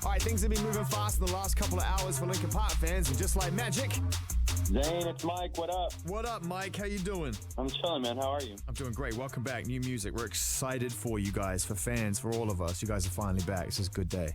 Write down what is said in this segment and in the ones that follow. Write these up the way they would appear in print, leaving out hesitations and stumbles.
All right, things have been moving fast in the last couple of hours for Linkin Park fans, and just like magic. Zane, it's Mike. What up? What up, Mike? How you doing? I'm chilling, man. How are you? I'm doing great. Welcome back. New music. We're excited for you guys, for fans, for all of us. You guys are finally back. It's just a good day.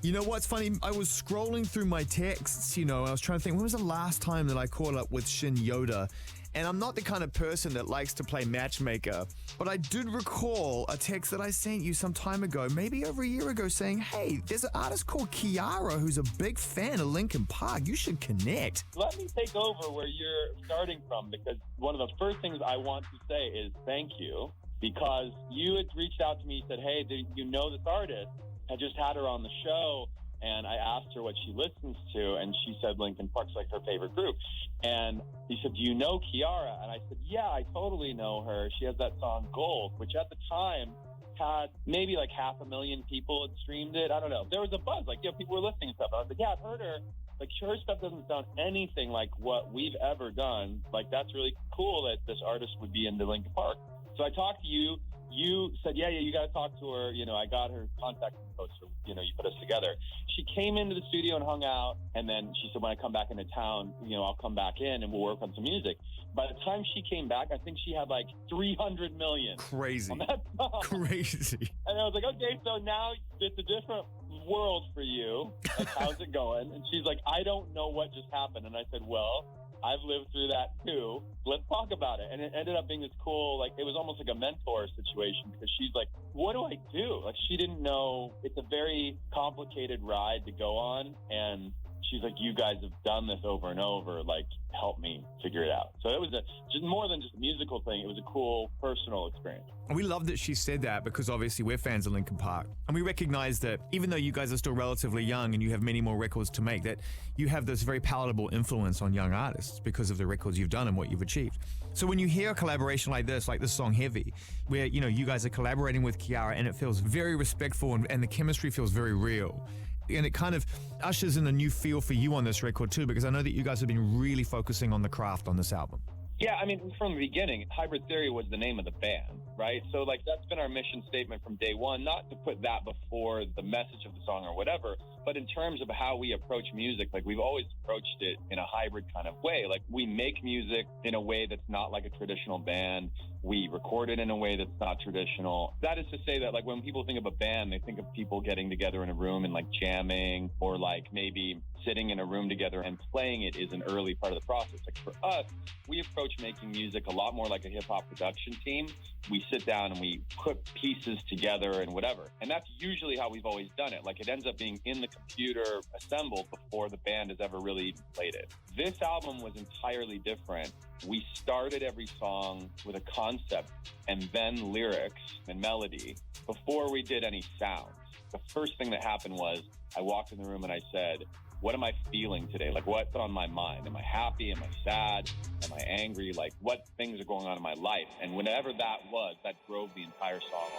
You know what's funny? I was scrolling through my texts, I was trying to think, when was the last time that I caught up with Shinoda? And I'm not the kind of person that likes to play matchmaker, but I did recall a text that I sent you some time ago, maybe over a year ago, saying, hey, there's an artist called Kiara who's a big fan of Linkin Park. You should connect. Let me take over where you're starting from, because one of the first things I want to say is thank you, because you had reached out to me and said, hey, do you know this artist? I just had her on the show, and I asked her what she listens to, and she said Linkin Park's like her favorite group. And he said, do you know Kiara? And I said, yeah, I totally know her. She has that song Gold, which at the time had maybe like 500,000 people had streamed it. I don't know. There was a buzz, like, people were listening and stuff. I was like, yeah, I've heard her. Like, her stuff doesn't sound anything like what we've ever done. Like, that's really cool that this artist would be into Linkin Park. So I talked to you. You said, yeah, you got to talk to her. I got her contact info, so, you put us together. She came into the studio and hung out, and then she said, when I come back into town, I'll come back in and we'll work on some music. By the time she came back, I think she had like 300 million. Crazy. On that song. Crazy. And I was like, okay, so now it's a different world for you. Like, how's it going? And she's like, I don't know what just happened. And I said, well, I've lived through that too. Let's talk about it. And it ended up being this cool, like, it was almost like a mentor situation, because she's like, what do I do? Like, she didn't know. It's a very complicated ride to go on. And she's like, you guys have done this over and over. Like, help me figure it out. So it was just more than just a musical thing. It was a cool personal experience. And we love that she said that, because obviously we're fans of Linkin Park. And we recognize that even though you guys are still relatively young and you have many more records to make, that you have this very palatable influence on young artists because of the records you've done and what you've achieved. So when you hear a collaboration like this, like this song Heavy, where, you guys are collaborating with Kiara and it feels very respectful and the chemistry feels very real. And it kind of ushers in a new feel for you on this record too, because I know that you guys have been really focusing on the craft on this album. Yeah, I mean, from the beginning, Hybrid Theory was the name of the band, right? So, like, that's been our mission statement from day one, not to put that before the message of the song or whatever, but in terms of how we approach music, like, we've always approached it in a hybrid kind of way. Like, we make music in a way that's not like a traditional band. We record it in a way that's not traditional. That is to say that, like, when people think of a band, they think of people getting together in a room and, like, jamming, or, like, maybe sitting in a room together and playing it is an early part of the process. Like, for us, we approach making music a lot more like a hip-hop production team. We sit down and we put pieces together and whatever. And that's usually how we've always done it. Like, it ends up being in the computer assembled before the band has ever really played it. This album was entirely different. We started every song with a concept and then lyrics and melody before we did any sounds. The first thing that happened was I walked in the room and I said, what am I feeling today? Like, what's on my mind? Am I happy? Am I sad? Am I angry? Like, what things are going on in my life? And whenever that was, that drove the entire song.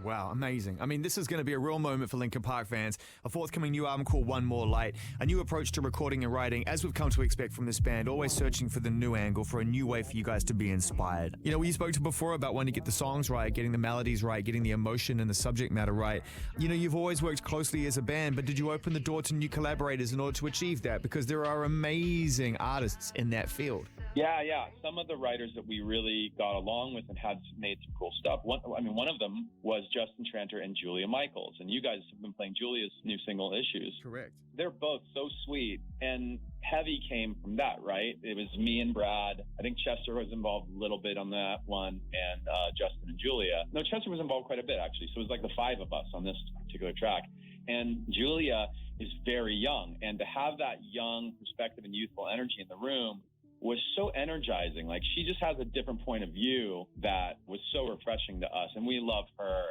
Wow, amazing. I mean, this is going to be a real moment for Linkin Park fans. A forthcoming new album called One More Light. A new approach to recording and writing, as we've come to expect from this band, always searching for the new angle, for a new way for you guys to be inspired. We spoke to before about wanting to get the songs right, getting the melodies right, getting the emotion and the subject matter right. You've always worked closely as a band, but did you open the door to new collaborators in order to achieve that? Because there are amazing artists in that field. Yeah. Some of the writers that we really got along with and had made some cool stuff. One of them was Justin Tranter and Julia Michaels. And you guys have been playing Julia's new single, Issues. Correct. They're both so sweet. And Heavy came from that, right? It was me and Brad. I think Chester was involved a little bit on that one, and Justin and Julia. No, Chester was involved quite a bit, actually. So it was like the five of us on this particular track. And Julia is very young. And to have that young perspective and youthful energy in the room was so energizing. Like, she just has a different point of view that was so refreshing to us. And we love her.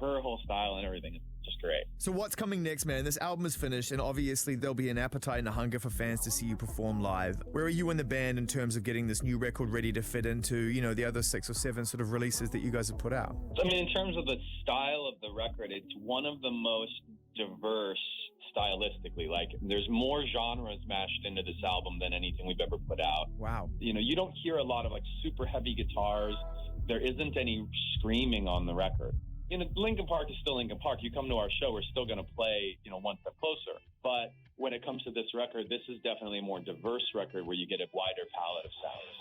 Her whole style and everything is just great. So what's coming next, man? This album is finished, and obviously there'll be an appetite and a hunger for fans to see you perform live. Where are you in the band in terms of getting this new record ready to fit into, the other 6 or 7 sort of releases that you guys have put out? I mean, in terms of the style of the record, it's one of the most diverse stylistically. Like, there's more genres mashed into this album than anything we've ever put out. Wow. You don't hear a lot of like super heavy guitars. There isn't any screaming on the record. Linkin Park is still Linkin Park. You come to our show, we're still going to play, one step closer. But when it comes to this record, this is definitely a more diverse record where you get a wider palette of sounds.